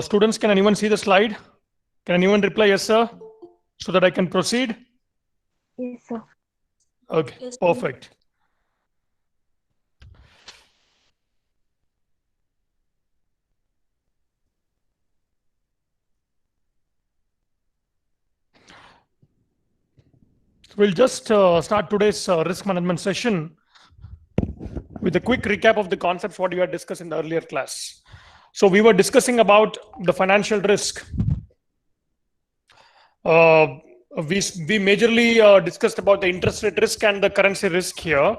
Students, can anyone see the slide? Can anyone reply yes, sir? So that I can proceed? Yes, sir. Okay, Yes, sir. perfect. We'll just start today's risk management session with a quick recap of the concepts what we had discussed in the earlier class. So we were discussing about the financial risk. We majorly discussed about the interest rate risk and the currency risk here.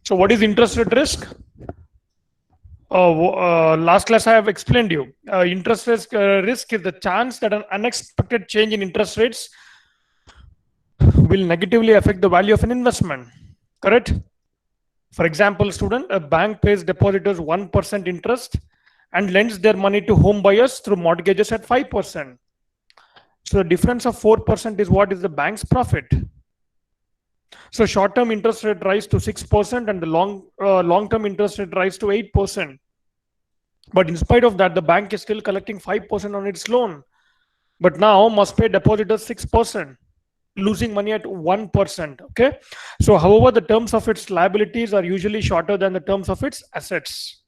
So what is interest rate risk? Last class I have explained you. Interest risk is the chance that an unexpected change in interest rates will negatively affect the value of an investment. Correct? For example, student, a bank pays depositors 1% interest and lends their money to home buyers through mortgages at 5%. So the difference of 4% is what is the bank's profit. So short-term interest rate rise to 6% and the long-term interest rate rise to 8%. But in spite of that, the bank is still collecting 5% on its loan. But now must pay depositors 6%, losing money at 1%. Okay. So however, the terms of its liabilities are usually shorter than the terms of its assets.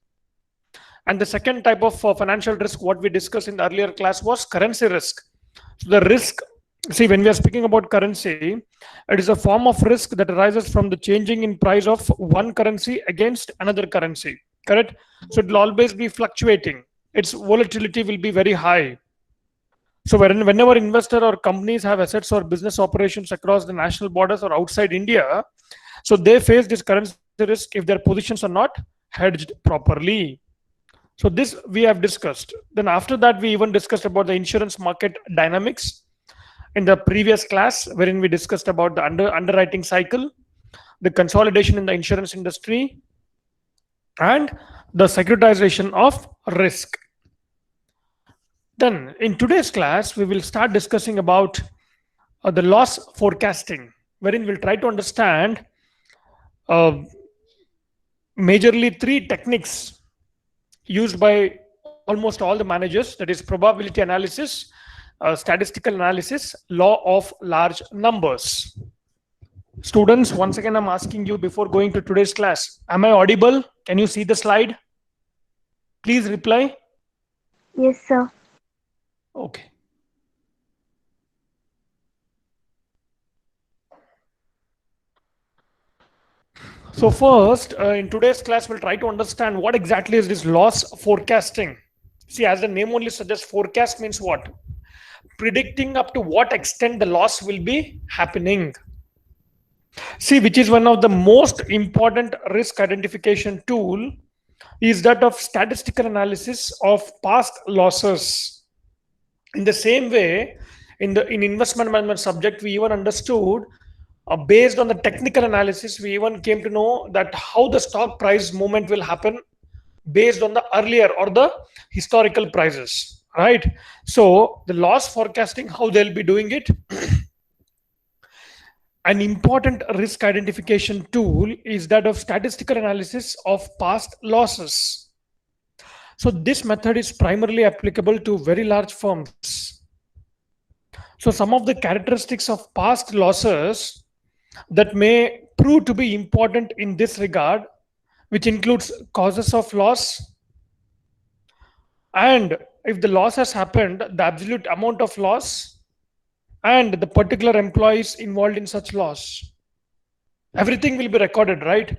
And the second type of financial risk, what we discussed in the earlier class, was currency risk. So the risk, see, when we are speaking about currency, it is a form of risk that arises from the changing in price of one currency against another currency. Correct? So it will always be fluctuating. Its volatility will be very high. So whenever investor or companies have assets or business operations across the national borders or outside India, so they face this currency risk if their positions are not hedged properly. So this we have discussed. Then after that, we even discussed about the insurance market dynamics in the previous class, wherein we discussed about the underwriting cycle, the consolidation in the insurance industry, and the securitization of risk. Then in today's class, we will start discussing about the loss forecasting, wherein we'll try to understand majorly 3 techniques used by almost all the managers, that is probability analysis, statistical analysis, law of large numbers. Students, once again, I'm asking you before going to today's class, am I audible? Can you see the slide? Please reply. Yes, sir. Okay. So first, in today's class, we'll try to understand what exactly is this loss forecasting. See, as the name only suggests, forecast means what? Predicting up to what extent the loss will be happening. See, which is one of the most important risk identification tool is that of statistical analysis of past losses. In the same way, in investment management subject, we even understood based on the technical analysis, we even came to know that how the stock price movement will happen based on the earlier or the historical prices, right? So the loss forecasting, how they'll be doing it. An important risk identification tool is that of statistical analysis of past losses. So this method is primarily applicable to very large firms. So some of the characteristics of past losses that may prove to be important in this regard, which includes causes of loss, and if the loss has happened, the absolute amount of loss, and the particular employees involved in such loss. Everything will be recorded, right?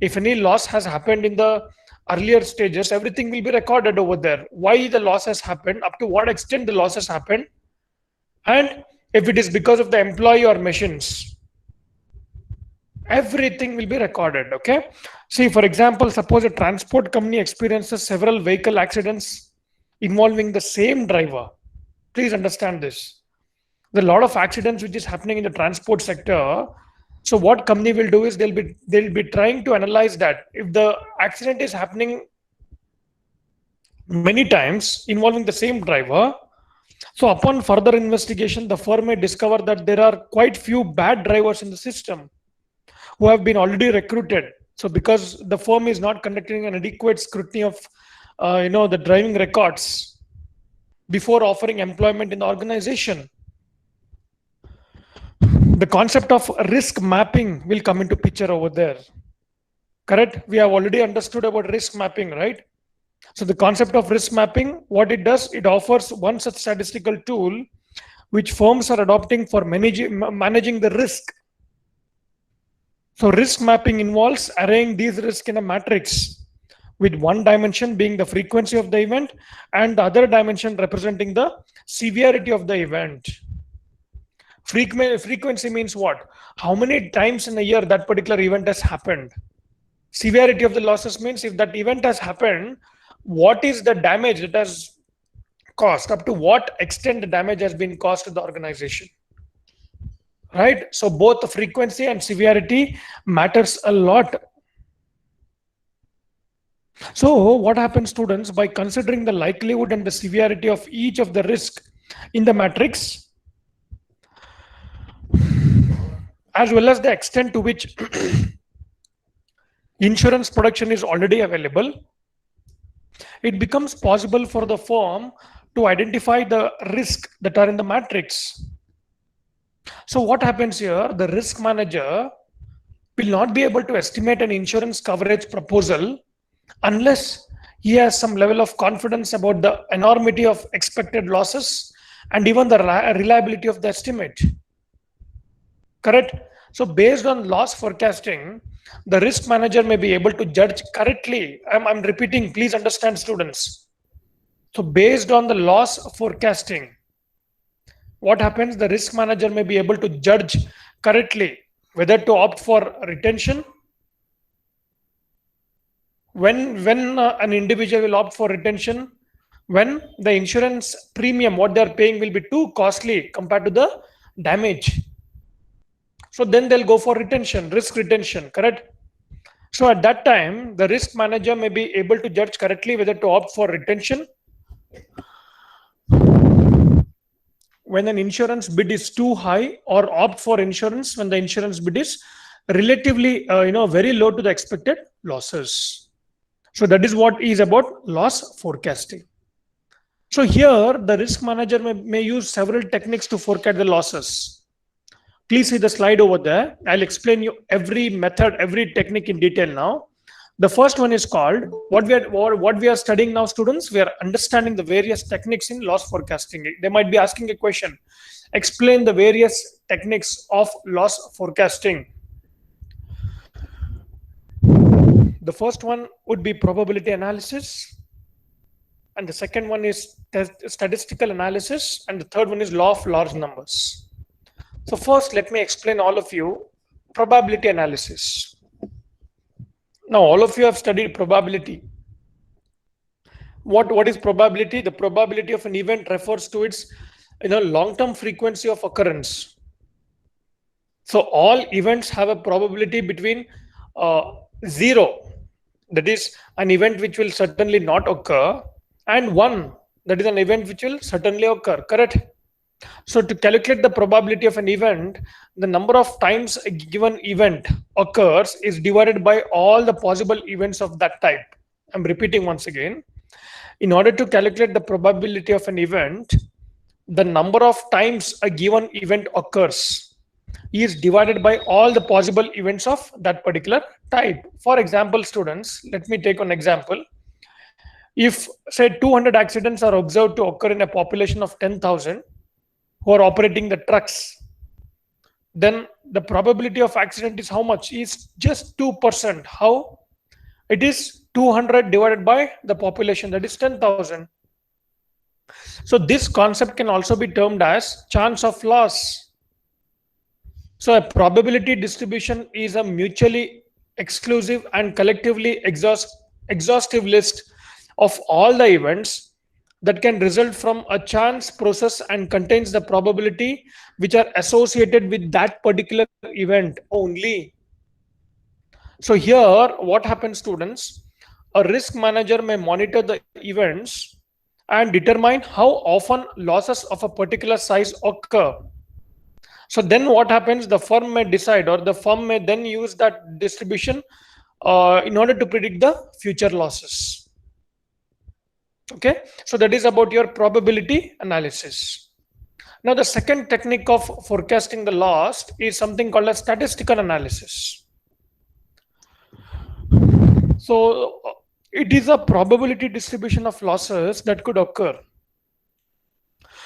If any loss has happened in the earlier stages, everything will be recorded over there. Why the loss has happened, up to what extent the loss has happened, and if it is because of the employee or machines. Everything will be recorded. Okay. See, for example, suppose a transport company experiences several vehicle accidents involving the same driver. Please understand this. There are a lot of accidents which is happening in the transport sector. So what company will do is they'll be trying to analyze that. If the accident is happening many times involving the same driver, So upon further investigation, the firm may discover that there are quite few bad drivers in the system who have been already recruited. So because the firm is not conducting an adequate scrutiny of the driving records before offering employment in the organization, the concept of risk mapping will come into picture over there. Correct? We have already understood about risk mapping, right? So the concept of risk mapping, what it does, it offers one such statistical tool which firms are adopting for managing the risk. So risk mapping involves arraying these risks in a matrix, with one dimension being the frequency of the event and the other dimension representing the severity of the event. Frequency means what? How many times in a year that particular event has happened. Severity of the losses means if that event has happened, what is the damage that has caused, up to what extent the damage has been caused to the organization. Right? So both the frequency and severity matters a lot. So what happens, students, by considering the likelihood and the severity of each of the risk in the matrix, as well as the extent to which insurance production is already available, it becomes possible for the firm to identify the risk that are in the matrix. So what happens here? The risk manager will not be able to estimate an insurance coverage proposal unless he has some level of confidence about the enormity of expected losses and even the reliability of the estimate. Correct? So based on loss forecasting, the risk manager may be able to judge correctly. I'm repeating, please understand, students. So based on the loss forecasting, what happens? The risk manager may be able to judge correctly whether to opt for retention. When an individual will opt for retention, when the insurance premium, what they're paying, will be too costly compared to the damage. So then they'll go for retention, risk retention, correct? So at that time, the risk manager may be able to judge correctly whether to opt for retention when an insurance bid is too high, or opt for insurance when the insurance bid is relatively very low to the expected losses. So that is what is about loss forecasting. So here the risk manager may use several techniques to forecast the losses. Please see the slide over there. I'll explain you every method, every technique in detail now. The first one is called, what we are studying now, students, we are understanding the various techniques in loss forecasting. They might be asking a question. Explain the various techniques of loss forecasting. The first one would be probability analysis, and the second one is statistical analysis, and the third one is law of large numbers. So first, let me explain all of you probability analysis. Now, all of you have studied probability. What is probability? The probability of an event refers to its long-term frequency of occurrence. So all events have a probability between 0, that is an event which will certainly not occur, and 1, that is an event which will certainly occur, correct? So to calculate the probability of an event, the number of times a given event occurs is divided by all the possible events of that type. I'm repeating once again. In order to calculate the probability of an event, the number of times a given event occurs is divided by all the possible events of that particular type. For example, students, let me take an example. If, say, 200 accidents are observed to occur in a population of 10,000 who are operating the trucks, then the probability of accident is how much? Is just 2%. How? It is 200 divided by the population, that is 10,000. So this concept can also be termed as chance of loss. So a probability distribution is a mutually exclusive and collectively exhaustive list of all the events that can result from a chance process and contains the probability which are associated with that particular event only. So here what happens, students? A risk manager may monitor the events and determine how often losses of a particular size occur. So then what happens? The firm may decide, or the firm may then use that distribution in order to predict the future losses. Okay, so that is about your probability analysis. Now, the second technique of forecasting the loss is something called a statistical analysis. So it is a probability distribution of losses that could occur.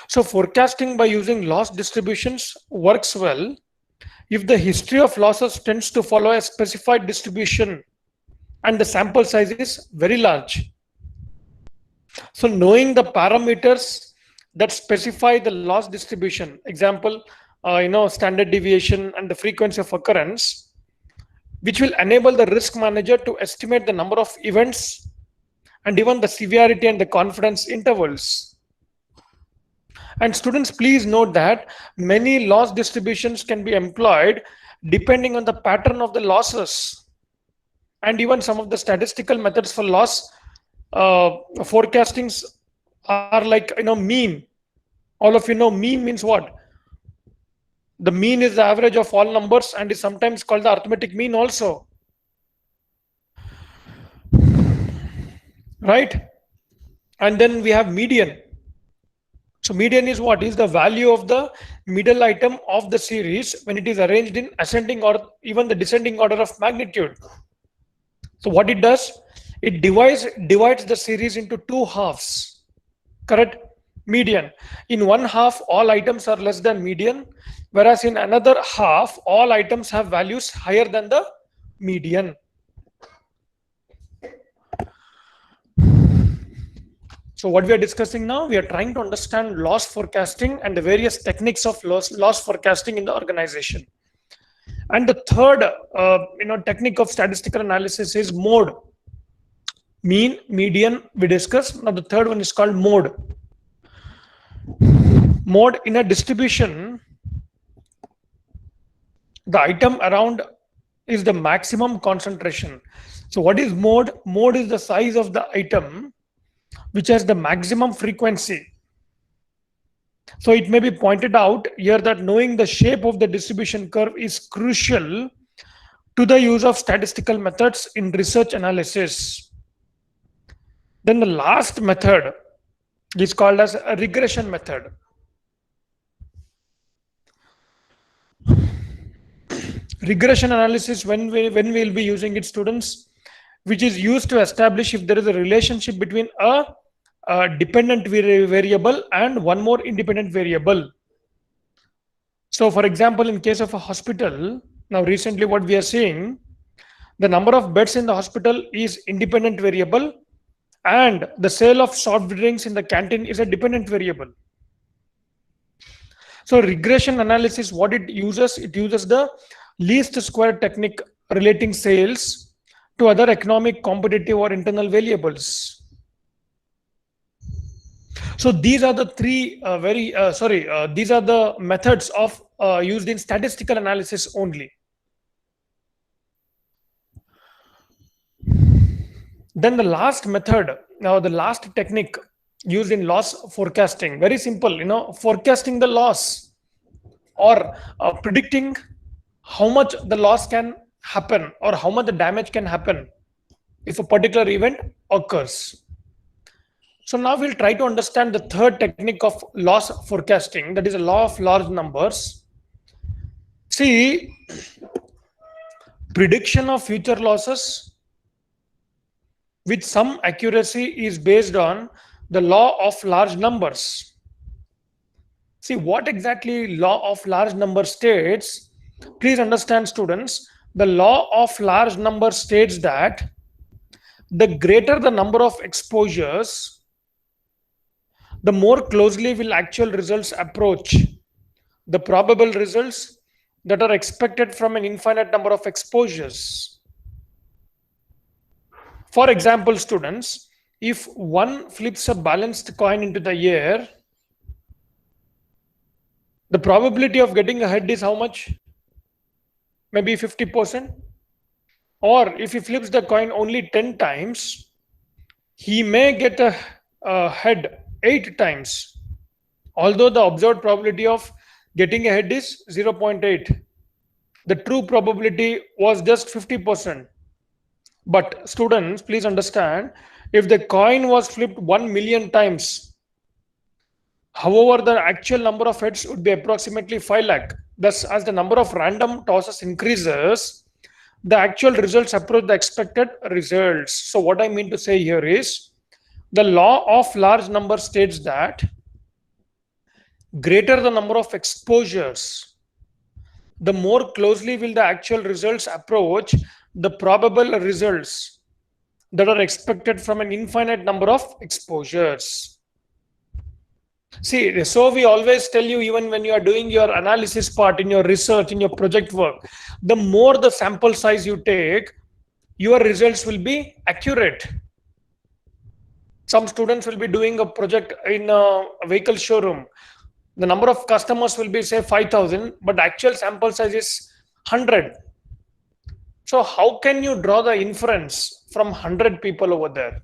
So forecasting by using loss distributions works well if the history of losses tends to follow a specified distribution and the sample size is very large. So knowing the parameters that specify the loss distribution, example, standard deviation and the frequency of occurrence, which will enable the risk manager to estimate the number of events and even the severity and the confidence intervals. And students, please note that many loss distributions can be employed depending on the pattern of the losses. And even some of the statistical methods for loss forecastings are like, mean. All of you know mean means what? The mean is the average of all numbers and is sometimes called the arithmetic mean also. Right? And then we have median. So median is what? Is the value of the middle item of the series when it is arranged in ascending or even the descending order of magnitude. So what it does? It divides the series into two halves. Correct? Median. In one half, all items are less than median, whereas in another half, all items have values higher than the median. So what we are discussing now, we are trying to understand loss forecasting and the various techniques of loss forecasting in the organization. And the third technique of statistical analysis is mode. Mean, median, we discussed. Now the third one is called mode. Mode in a distribution, the item around is the maximum concentration. So what is mode? Mode is the size of the item which has the maximum frequency. So it may be pointed out here that knowing the shape of the distribution curve is crucial to the use of statistical methods in research analysis. Then the last method is called as a regression method. Regression analysis, when we will be using it, students, which is used to establish if there is a relationship between a dependent variable and one more independent variable. So for example, in case of a hospital, now recently what we are seeing, the number of beds in the hospital is independent variable and the sale of soft drinks in the canteen is a dependent variable. So regression analysis, what it uses the least square technique relating sales to other economic, competitive or internal variables. So these are the three these are the methods of used in statistical analysis only. Then the last method, now the last technique used in loss forecasting, very simple, forecasting the loss or predicting how much the loss can happen or how much the damage can happen if a particular event occurs. So now we'll try to understand the third technique of loss forecasting, that is a law of large numbers. See, prediction of future losses with some accuracy is based on the law of large numbers. See, what exactly law of large numbers states? Please understand, students, the law of large numbers states that the greater the number of exposures, the more closely will actual results approach the probable results that are expected from an infinite number of exposures. For example, students, if one flips a balanced coin into the air, the probability of getting a head is how much? Maybe 50%. Or if he flips the coin only 10 times, he may get a head 8 times. Although the observed probability of getting ahead is 0.8, the true probability was just 50%. But students, please understand, if the coin was flipped 1 million times, however, the actual number of heads would be approximately 5 lakh. Thus, as the number of random tosses increases, the actual results approach the expected results. So, what I mean to say here is the law of large number states that greater the number of exposures, the more closely will the actual results approach the probable results that are expected from an infinite number of exposures. See, so we always tell you, even when you are doing your analysis part in your research, in your project work, the more the sample size you take, your results will be accurate. Some students will be doing a project in a vehicle showroom. The number of customers will be, say, 5,000, but actual sample size is 100. So how can you draw the inference from 100 people over there?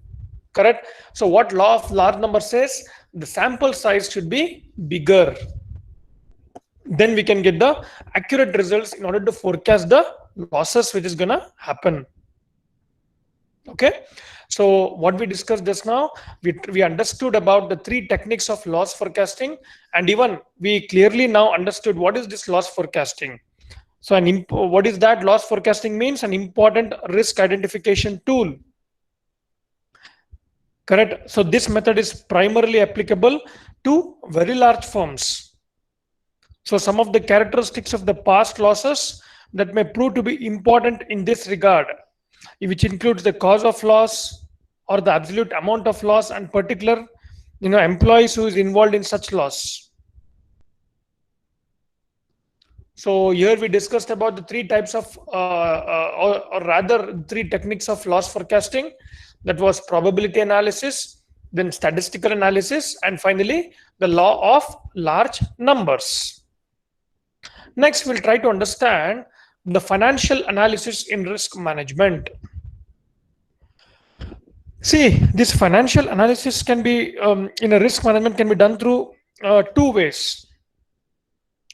Correct? So what law of large number says? The sample size should be bigger. Then we can get the accurate results in order to forecast the losses which is gonna happen. Okay. So what we discussed just now, we understood about the 3 techniques of loss forecasting, and even we clearly now understood what is this loss forecasting. So what is that loss forecasting means? An important risk identification tool. Correct. So this method is primarily applicable to very large firms. So some of the characteristics of the past losses that may prove to be important in this regard, which includes the cause of loss or the absolute amount of loss and particular employees who is involved in such loss. So here we discussed about the 3 types of or rather 3 techniques of loss forecasting. That was probability analysis, then statistical analysis, and finally the law of large numbers. Next, we'll try to understand the financial analysis in risk management. See, this financial analysis can be in a risk management can be done through 2 ways.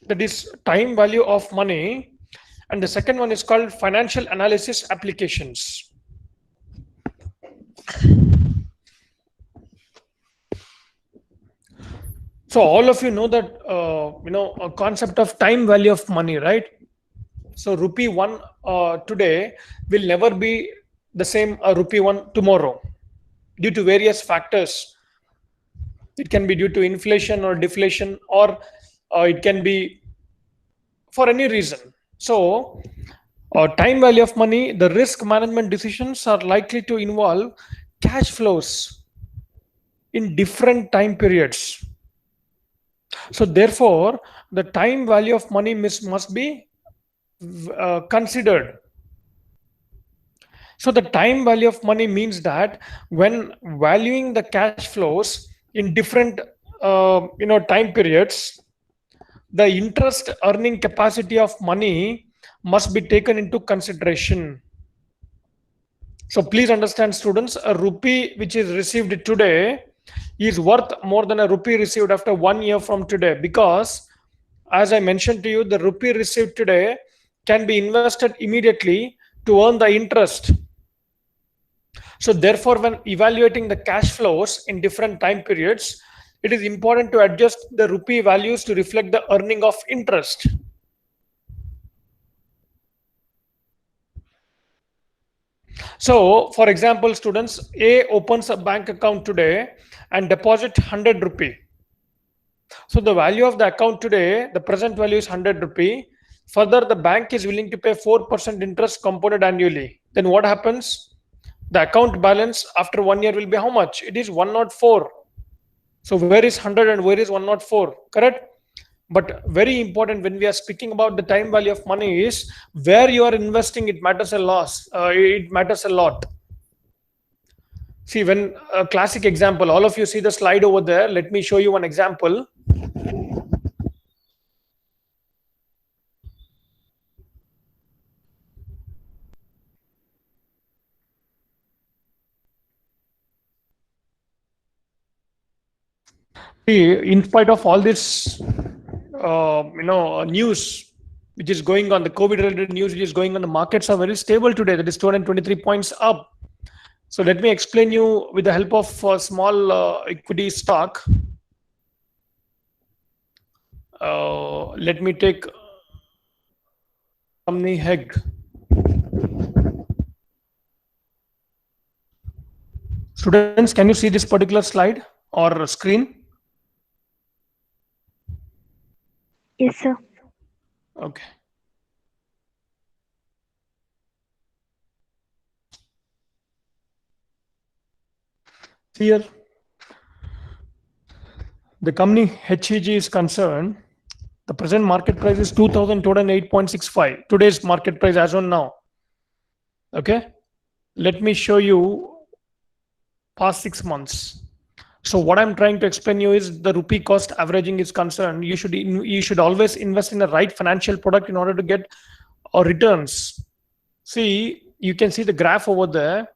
That is time value of money, and the second one is called financial analysis applications. So all of you know that a concept of time value of money, right? So rupee 1 today will never be the same rupee 1 tomorrow due to various factors. It can be due to inflation or deflation, or it can be for any reason. So time value of money, the risk management decisions are likely to involve cash flows in different time periods. So therefore, the time value of money must be considered. So the time value of money means that when valuing the cash flows in different time periods, the interest earning capacity of money must be taken into consideration. So please understand, students, a rupee which is received today is worth more than a rupee received after 1 year from today, because as I mentioned to you, the rupee received today can be invested immediately to earn the interest. So therefore, when evaluating the cash flows in different time periods, it is important to adjust the rupee values to reflect the earning of interest. So for example, students, A opens a bank account today and deposit 100 rupee. So the value of the account today, the present value is 100 rupee. Further, the bank is willing to pay 4% interest compounded annually. Then what happens? The account balance after 1 year will be how much? It is 104. So where is 100 and where is 104? Correct? But very important when we are speaking about the time value of money is where you are investing. It matters a lot. It matters a lot. See, when a classic example, all of you see the slide over there. Let me show you one example. See, in spite of all this, news which is going on, the COVID-related news which is going on, the markets are very stable today. That is 223 points up. So let me explain you with the help of a small equity stock. Let me take company HEG. Students, can you see this particular slide or screen? Yes, sir. Okay. Here, the company HEG is concerned, the present market price is 2,208.65. Today's market price as on now. Okay. Let me show you past 6 months. So what I'm trying to explain you is the rupee cost averaging is concerned. You should always invest in the right financial product in order to get returns. See, you can see the graph over there.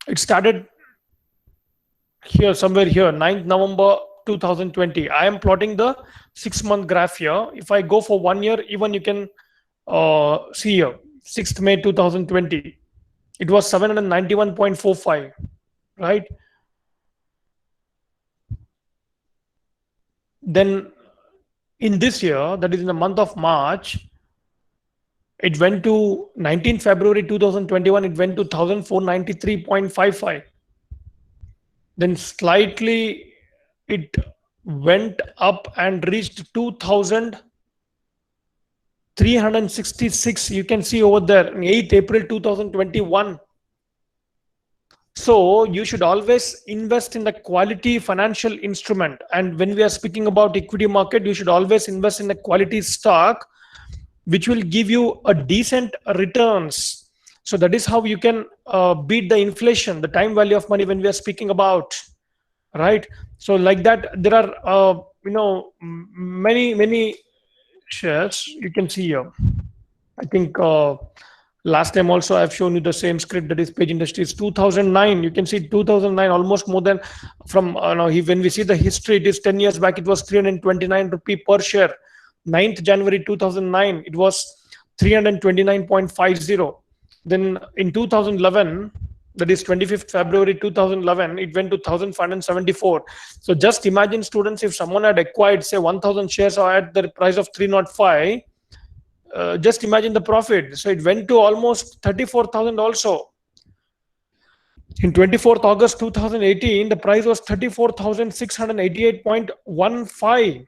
It started here, somewhere here, 9th November 2020. I am plotting the 6-month graph here. If I go for 1 year, even you can see here, 6th May 2020. It was 791.45, right? Then in this year, that is in the month of March, it went to 19th February 2021, it went to 1,493.55. Then slightly it went up and reached 2,366. You can see over there, 8th April 2021. So you should always invest in the quality financial instrument. And when we are speaking about equity market, you should always invest in a quality stock, which will give you a decent returns. So that is how you can beat the inflation, the time value of money when we are speaking about, right? So like that, there are, many shares you can see here. I think last time also I've shown you the same script, that is Page Industries 2009. You can see 2009, almost more than from when we see the history, it is 10 years back, it was 329 rupee per share. 9th January 2009, it was 329.50. Then in 2011, that is 25th February 2011, it went to 1,574. So just imagine, students, if someone had acquired say 1,000 shares or at the price of 305, just imagine the profit. So it went to almost 34,000 also. In 24th August 2018, the price was 34,688.15.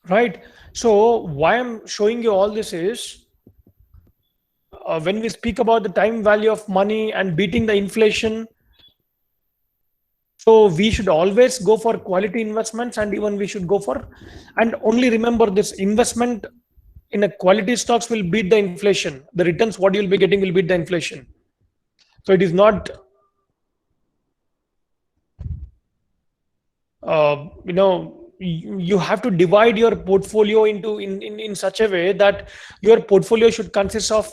Right. So why I'm showing you all this is, when we speak about the time value of money and beating the inflation, so we should always go for quality investments, and even we should go for, and only remember this, investment in a quality stocks will beat the inflation. The returns what you'll be getting will beat the inflation. So it is not, you have to divide your portfolio into in such a way that your portfolio should consist of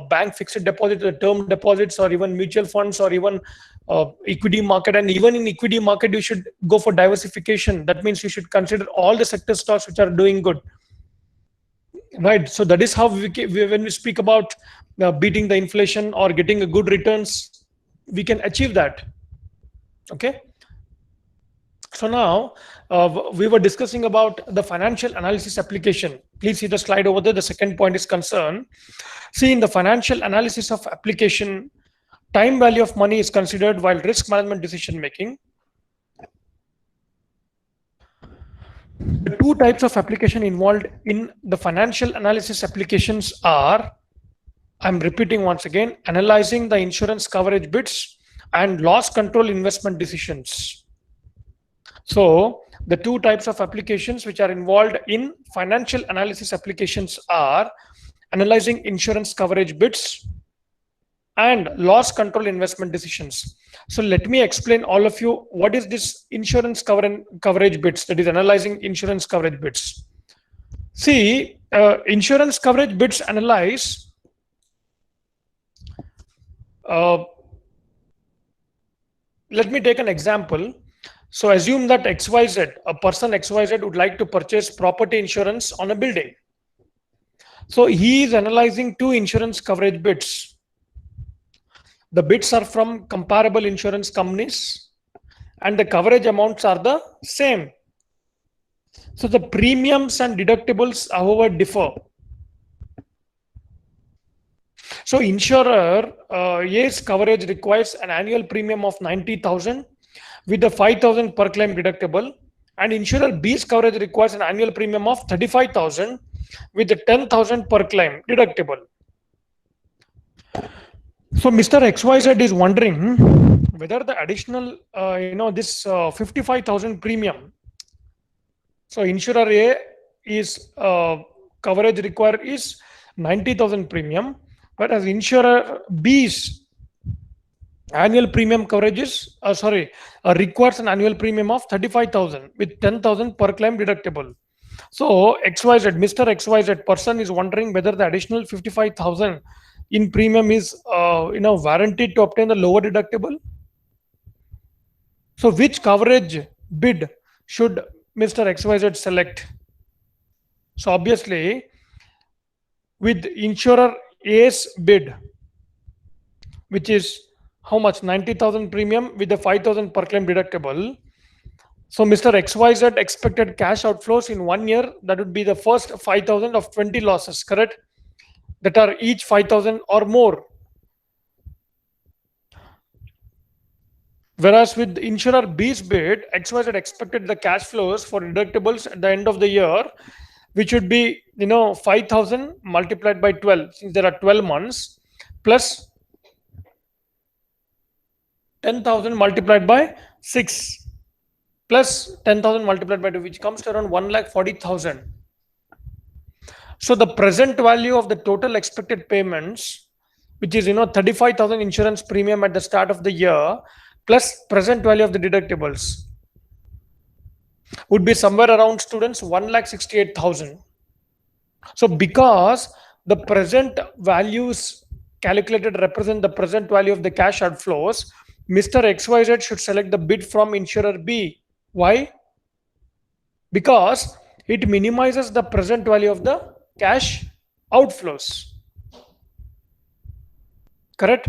bank fixed deposit, term deposits, or even mutual funds, or even equity market. And even in equity market, you should go for diversification. That means you should consider all the sector stocks which are doing good, right? So that is how when we speak about beating the inflation or getting a good returns, we can achieve that. Okay. So now we were discussing about the financial analysis application. Please see the slide over there. The second point is concerned. See, in the financial analysis of application, time value of money is considered while risk management decision making. The two types of application involved in the financial analysis applications are, I'm repeating once again, analyzing the insurance coverage bids and loss control investment decisions. So the two types of applications which are involved in financial analysis applications are analyzing insurance coverage bids and loss control investment decisions. So let me explain all of you what is this insurance coverage bids, that is analyzing insurance coverage bids. See, insurance coverage bids analyze Let me take an example. So assume that XYZ, a person XYZ would like to purchase property insurance on a building. So he is analyzing two insurance coverage bids. The bids are from comparable insurance companies and the coverage amounts are the same. So the premiums and deductibles, however, differ. So insurer A's coverage requires an annual premium of 90,000 with a 5,000 per claim deductible, and insurer B's coverage requires an annual premium of 35,000 with a 10,000 per claim deductible. So Mr. XYZ is wondering whether the additional, this 55,000 premium. So insurer A is coverage required is 90,000 premium, but as insurer B's annual premium coverage is requires an annual premium of 35,000 with 10,000 per claim deductible. So XYZ, Mr. XYZ person is wondering whether the additional 55,000 in premium is warranted to obtain the lower deductible. So which coverage bid should Mr. XYZ select? So obviously with insurer A's bid, which is how much? 90,000 premium with the 5,000 per claim deductible. So Mr. XYZ expected cash outflows in 1 year, that would be the first 5,000 of 20 losses, correct? That are each 5,000 or more. Whereas with insurer B's bid, XYZ expected the cash flows for deductibles at the end of the year, which would be 5,000 multiplied by 12, since there are 12 months, plus 10,000 multiplied by 6, plus 10,000 multiplied by 2, which comes to around 1,40,000. So the present value of the total expected payments, which is 35,000 insurance premium at the start of the year, plus present value of the deductibles, would be somewhere around, students, 1,68,000. So because the present values calculated represent the present value of the cash outflows, Mr. XYZ should select the bid from insurer B. Why? Because it minimizes the present value of the cash outflows. Correct?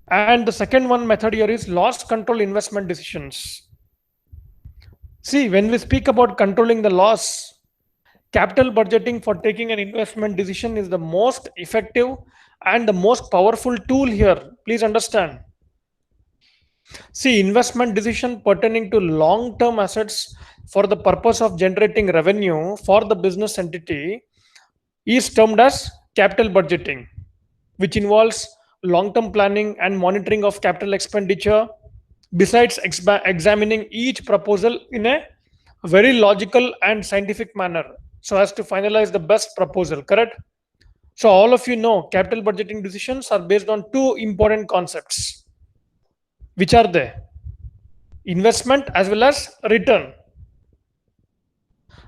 And the second one method here is loss control investment decisions. See, when we speak about controlling the loss, capital budgeting for taking an investment decision is the most effective and the most powerful tool here. Please understand. See, investment decision pertaining to long-term assets for the purpose of generating revenue for the business entity is termed as capital budgeting, which involves long-term planning and monitoring of capital expenditure, besides examining each proposal in a very logical and scientific manner so as to finalize the best proposal, correct? So all of you know capital budgeting decisions are based on two important concepts. Which are they? Investment as well as return.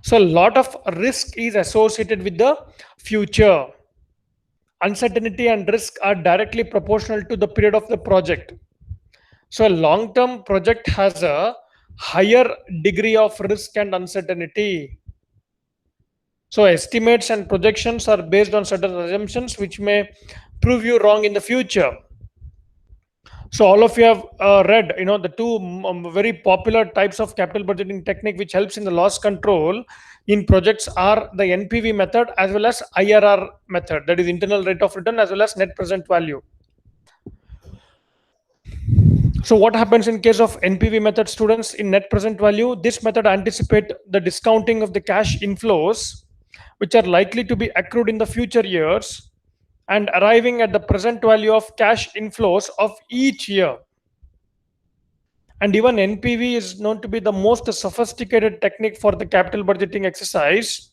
So a lot of risk is associated with the future. Uncertainty and risk are directly proportional to the period of the project. So a long-term project has a higher degree of risk and uncertainty. So estimates and projections are based on certain assumptions which may prove you wrong in the future. So all of you have read, the two very popular types of capital budgeting technique which helps in the loss control in projects are the NPV method as well as IRR method, that is internal rate of return, as well as net present value. So what happens in case of NPV method, students? In net present value, this method anticipates the discounting of the cash inflows which are likely to be accrued in the future years and arriving at the present value of cash inflows of each year. And even NPV is known to be the most sophisticated technique for the capital budgeting exercise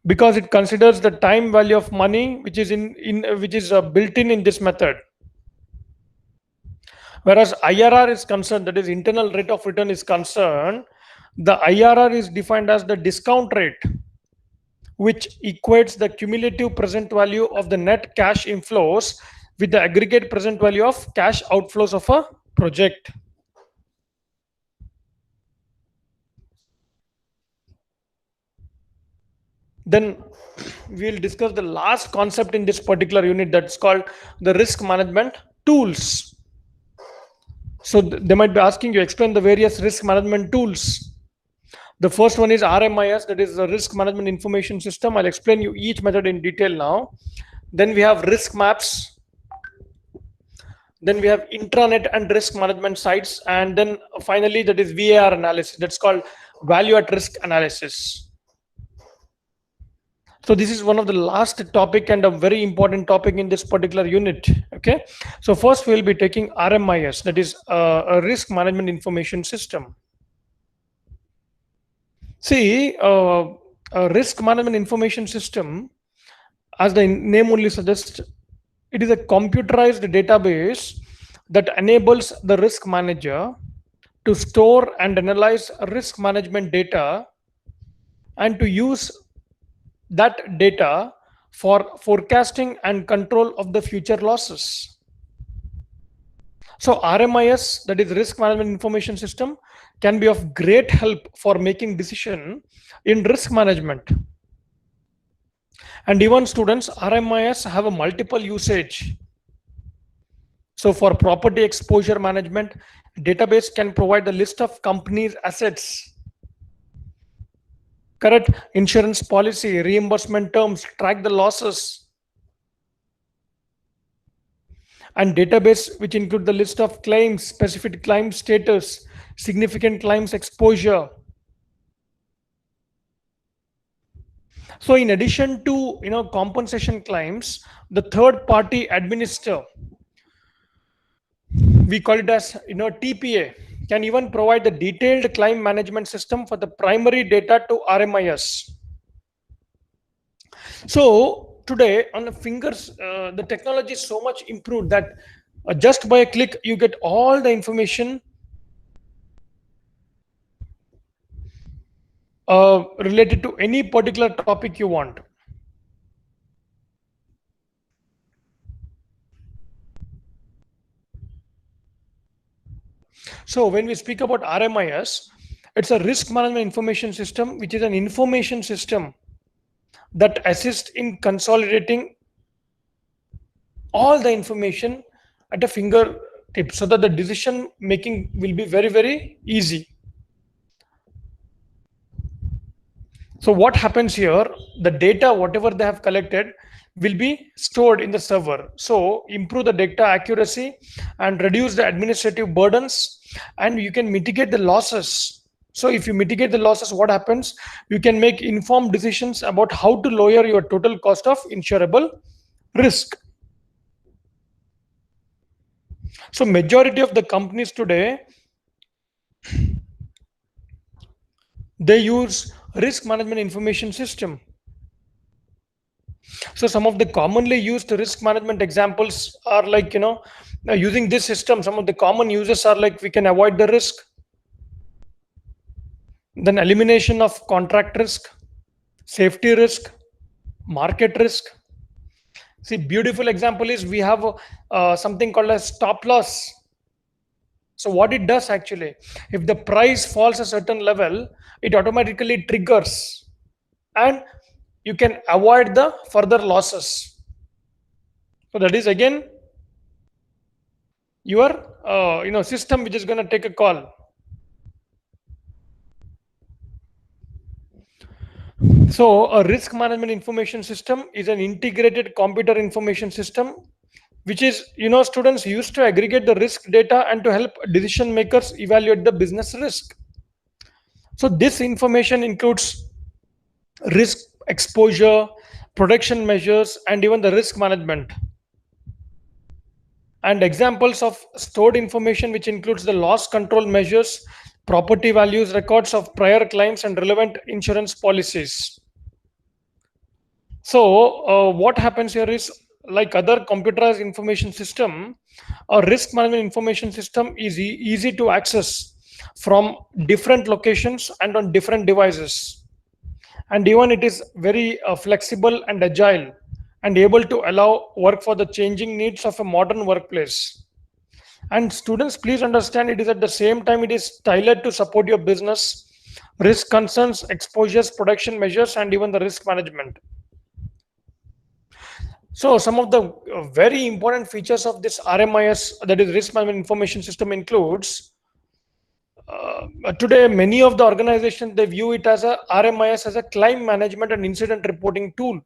because it considers the time value of money which is built in this method. Whereas IRR is concerned, that is internal rate of return is concerned, the IRR is defined as the discount rate which equates the cumulative present value of the net cash inflows with the aggregate present value of cash outflows of a project. Then we'll discuss the last concept in this particular unit, that's called the risk management tools. So they might be asking you, explain the various risk management tools. The first one is RMIS, that is the risk management information system. I'll explain you each method in detail now. Then we have risk maps. Then we have intranet and risk management sites. And then finally, that is VAR analysis. That's called value at risk analysis. So this is one of the last topic and a very important topic in this particular unit. Okay. So first we'll be taking RMIS, that is a risk management information system. See, a risk management information system, as the name only suggests, it is a computerized database that enables the risk manager to store and analyze risk management data and to use that data for forecasting and control of the future losses. So RMIS, that is risk management information system, can be of great help for making decision in risk management. And even students, RMIS have a multiple usage. So for property exposure management, database can provide the list of companies' assets, correct, insurance policy, reimbursement terms, track the losses. And database which include the list of claims, specific claim status, significant claims exposure. So in addition to compensation claims, the third party administrator, we call it as TPA, can even provide the detailed claim management system for the primary data to RMIS. So today on the fingers, the technology is so much improved that just by a click you get all the information related to any particular topic you want. So when we speak about RMIS, it's a risk management information system, which is an information system that assists in consolidating all the information at a fingertip so that the decision making will be very, very easy. So what happens here, the data, whatever they have collected, will be stored in the server. So improve the data accuracy and reduce the administrative burdens, and you can mitigate the losses. So if you mitigate the losses, what happens? You can make informed decisions about how to lower your total cost of insurable risk. So majority of the companies today, they use risk management information system. So some of the commonly used risk management examples are like, using this system, some of the common uses are like, we can avoid the risk, then elimination of contract risk, safety risk, market risk. See, beautiful example is we have something called a stop loss. So what it does actually, if the price falls a certain level, it automatically triggers and you can avoid the further losses. So that is again your system which is going to take a call. So a risk management information system is an integrated computer information system which is students used to aggregate the risk data and to help decision makers evaluate the business risk. So this information includes risk exposure, protection measures, and even the risk management. And examples of stored information, which includes the loss control measures, property values, records of prior claims, and relevant insurance policies. So what happens here is, like other computerized information system, a risk management information system is easy to access from different locations and on different devices. and even it is very flexible and agile and able to allow work for the changing needs of a modern workplace. And students, please understand, it is at the same time it is tailored to support your business risk concerns, exposures, production measures, and even the risk management. So some of the very important features of this RMIS, that is risk management information system, includes today many of the organizations, they view it as a RMIS as a claim management and incident reporting tool.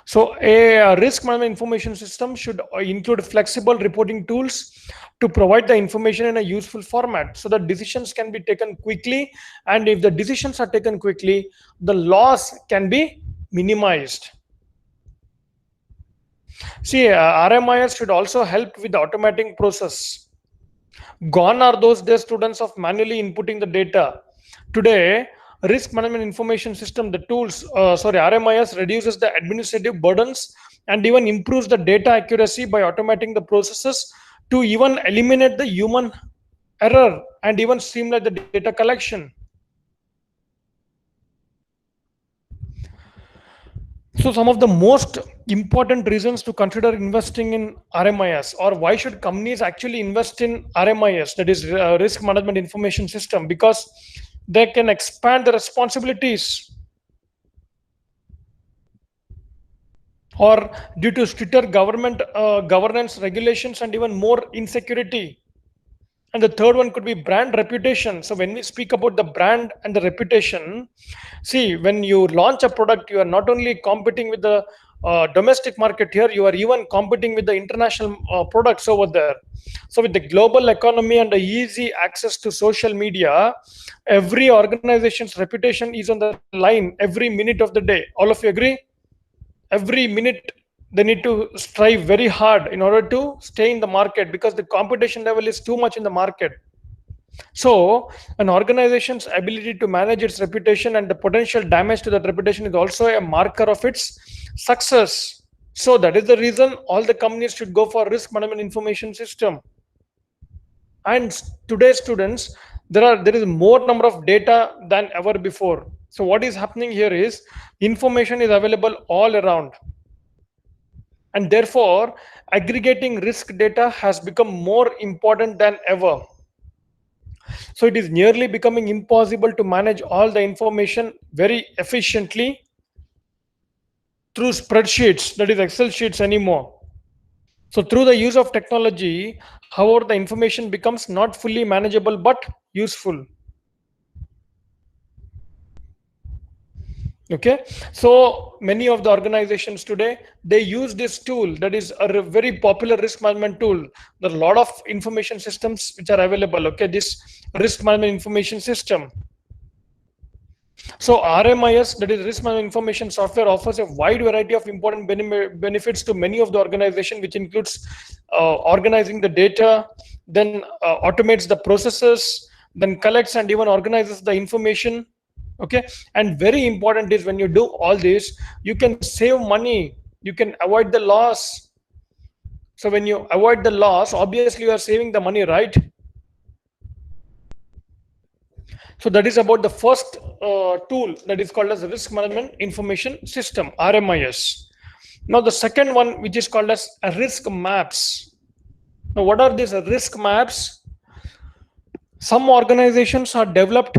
So a risk management information system should include flexible reporting tools to provide the information in a useful format so that decisions can be taken quickly, and if the decisions are taken quickly, the loss can be minimized. See, RMIS should also help with the automating process. Gone are those days, students, of manually inputting the data. Today, risk management information system, the tools, RMIS reduces the administrative burdens and even improves the data accuracy by automating the processes to even eliminate the human error and even streamline the data collection. So some of the most important reasons to consider investing in RMIS, or why should companies actually invest in RMIS, that is risk management information system, because they can expand the responsibilities, or due to stricter government governance regulations and even more insecurity. And the third one could be brand reputation. So when we speak about the brand and the reputation, see, when you launch a product, you are not only competing with the domestic market here, you are even competing with the international products over there. So with the global economy and the easy access to social media, every organization's reputation is on the line every minute of the day. All of you agree? Every minute they need to strive very hard in order to stay in the market, because the competition level is too much in the market. So an organization's ability to manage its reputation and the potential damage to that reputation is also a marker of its success. So that is the reason all the companies should go for risk management information system. And today's students, there is more number of data than ever before. So what is happening here is information is available all around, and therefore aggregating risk data has become more important than ever. So it is nearly becoming impossible to manage all the information very efficiently through spreadsheets, that is Excel sheets, anymore. So through the use of technology, however, the information becomes not fully manageable but useful. Okay, so many of the organizations today, they use this tool, that is a very popular risk management tool. There are a lot of information systems which are available. Okay, this risk management information system. So RMIS, that is risk management information software, offers a wide variety of important benefits to many of the organization, which includes organizing the data, then automates the processes, then collects and even organizes the information. Okay, and very important is when you do all this, you can save money, you can avoid the loss. So when you avoid the loss, obviously you are saving the money, right? So that is about the first tool, that is called as risk management information system, RMIS. Now the second one, which is called as risk maps. Now what are these risk maps? Some organizations are developed,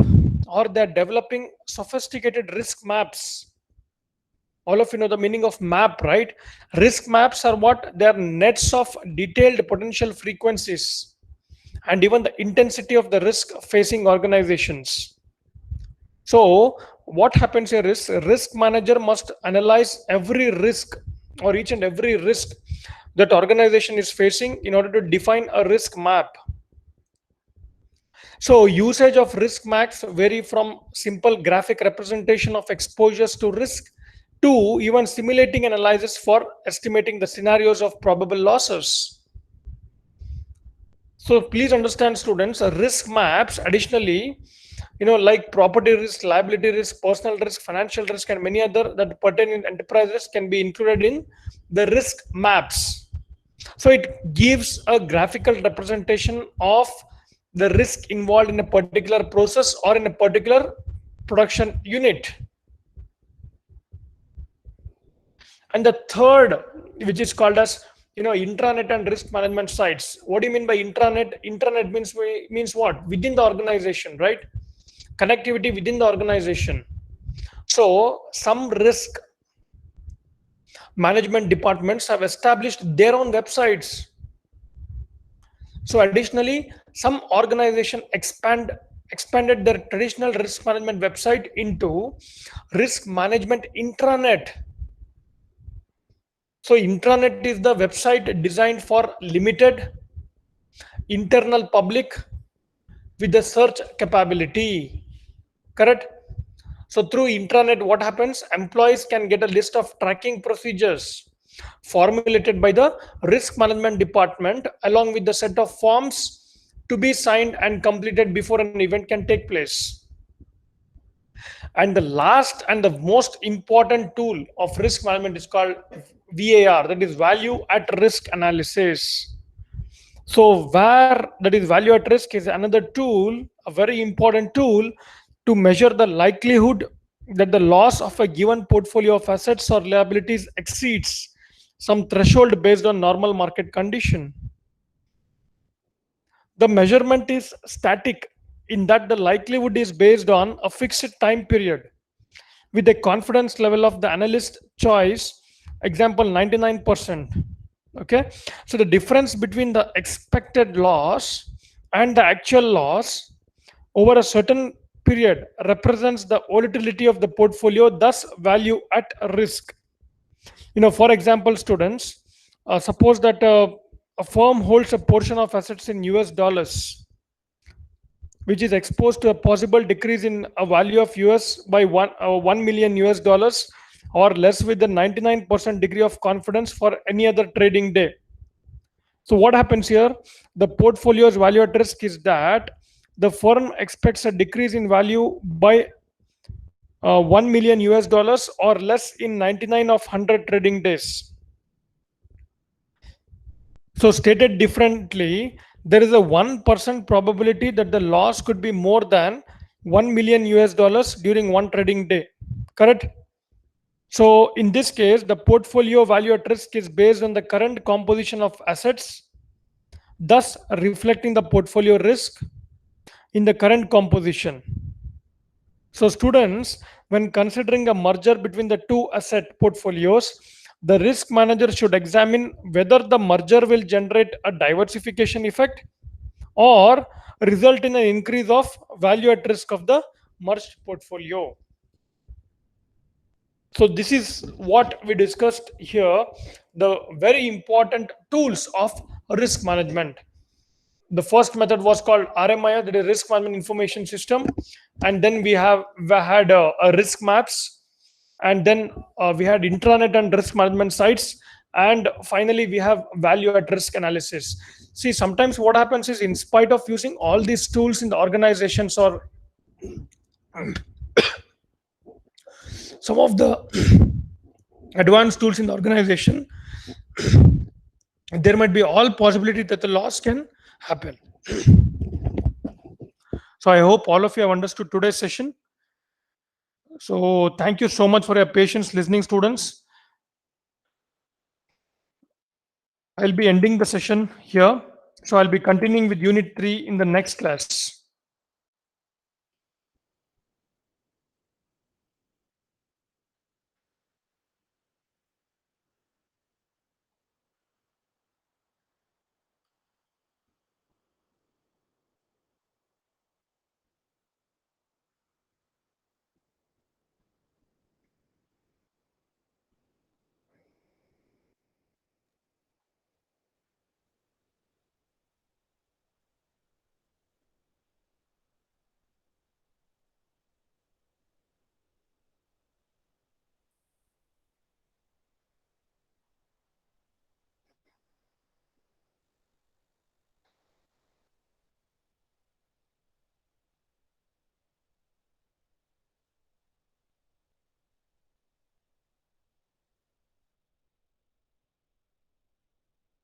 or they're developing sophisticated risk maps. All of you know the meaning of map, right? Risk maps are what? They are nets of detailed potential frequencies and even the intensity of the risk facing organizations. So what happens here is risk manager must analyze every risk, or each and every risk that organization is facing, in order to define a risk map. So usage of risk maps vary from simple graphic representation of exposures to risk to even simulating analysis for estimating the scenarios of probable losses. So please understand, students, risk maps additionally, like property risk, liability risk, personal risk, financial risk, and many other that pertain in enterprise risk can be included in the risk maps. So it gives a graphical representation of the risk involved in a particular process or in a particular production unit. And the third, which is called as intranet and risk management sites. What do you mean by intranet? Intranet means what? Within the organization, right? Connectivity within the organization. So some risk management departments have established their own websites. So additionally, some organization expanded their traditional risk management website into risk management intranet. So intranet is the website designed for limited internal public with the search capability. Correct? So through intranet, what happens? Employees can get a list of tracking procedures formulated by the risk management department along with the set of forms to be signed and completed before an event can take place. And the last and the most important tool of risk management is called VAR, that is value at risk analysis. So where that is value at risk is another tool, a very important tool to measure the likelihood that the loss of a given portfolio of assets or liabilities exceeds some threshold based on normal market condition. The measurement is static in that the likelihood is based on a fixed time period with a confidence level of the analyst choice, example 99%. Okay, so the difference between the expected loss and the actual loss over a certain period represents the volatility of the portfolio, thus value at risk. For example, students, suppose that a firm holds a portion of assets in US dollars, which is exposed to a possible decrease in a value of US by 1 million US dollars or less with the 99% degree of confidence for any other trading day. So what happens here? The portfolio's value at risk is that the firm expects a decrease in value by 1 million US dollars or less in 99 of 100 trading days. So stated differently, there is a 1% probability that the loss could be more than 1 million US dollars during one trading day. Correct? So in this case, the portfolio value at risk is based on the current composition of assets, thus reflecting the portfolio risk in the current composition. So students, when considering a merger between the two asset portfolios, the risk manager should examine whether the merger will generate a diversification effect or result in an increase of value at risk of the merged portfolio. So this is what we discussed here, the very important tools of risk management. The first method was called RMIS, that is Risk Management Information System, and then we had a risk maps, and then we had intranet and risk management sites, and finally we have value at risk analysis. See, sometimes what happens is, in spite of using all these tools in the organizations or some of the advanced tools in the organization, there might be all possibility that the loss can happen. So I hope all of you have understood today's session. So thank you so much for your patience listening, students. I'll be ending the session here. So I'll be continuing with unit 3 in the next class.